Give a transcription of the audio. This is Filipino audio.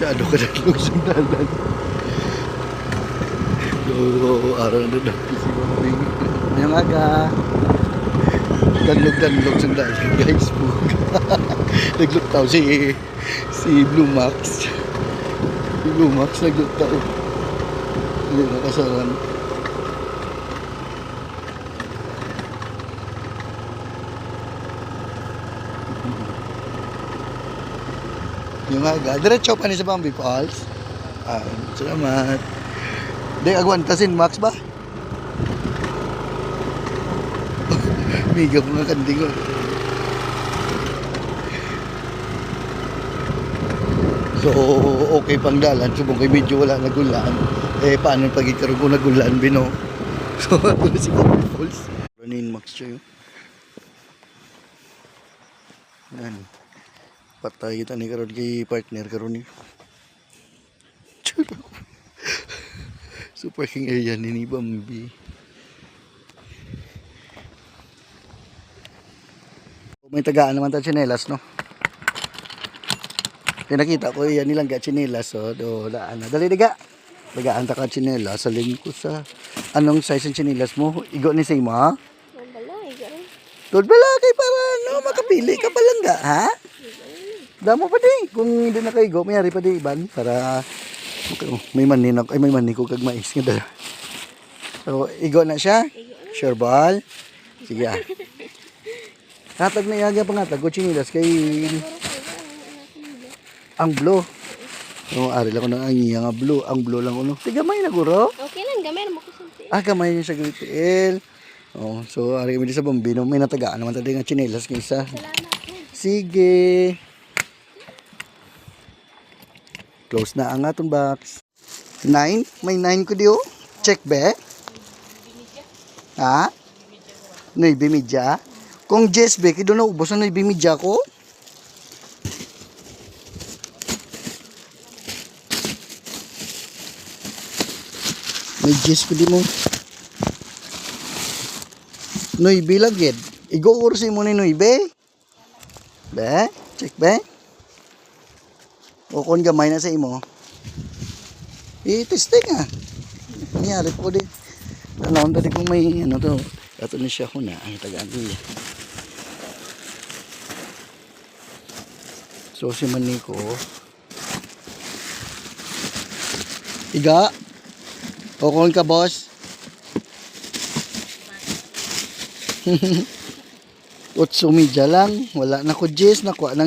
Masyado ka naglong sandalan. Oo, araw na daw. Ngayong aga. Ganlog sandalan guys. Naglugtaw si Blue Max. Si Blue Max naglugtaw. Hindi nakasaran. Yung aga, diretso pa ni sa Bambi Falls. Salamat. Di agwantasin Max ba? Miga po nga kanding ko. So, okay pang dalan. Subong kay medyo wala nagulaan. Paano pag ikaroon ko nagulaan, bino? So, ako na si Bambi Falls. Ranin Max siya yun. Yan. Patay kita ni karon kay partner karon ni. Super king area ni Bambi. May tagaan naman ta tsinelas no. Pinakita ko yan nilang ga tsinelas so do daan na. Dali diga. Tagaan ta ka tsinelas salin ko sa anong size ng tsinelas mo? Igo ni say mo ha? Tod bala kay para no makapili ka pa lang ga ha? Damo pa di. Kung hindi na kayo go, mayari pa di iban para may manin ay may manin ko kag mais nga dala. So, igo na siya. Sure ball. Sige ah. Hatag na iyaga pangatag ko chinilas kay ang blue. No, ari lang ko nang angiya nga blue. Ang blue lang uno. Ti gamay na guro. Okay lang, gamay na mo ko sulti. Gamay niya sa gritiel. Oh, so ari kami sa Bambino, may natagaan naman tadi nga chinilas kay isa. Salamat. Sige. Close na ang atong box. 9? May 9 ko diyo. Check be? Ha? 9:30. Kung 10 be, kido na ubos na 9:30 ko. May 10 ko di mo. 9 lang gid. Igo ursi mo ni 9. Be? Check be? O kung gamay na sa imo, i-testing ah. Nangyari po din. Alam tadi kung may ano to. Ito na siya ko na. Ay, tagaan ko yan. So, si Maniko. Iga. O kung ka, boss. Utsumidya lang. Wala na ko, Jess. Nakuha ng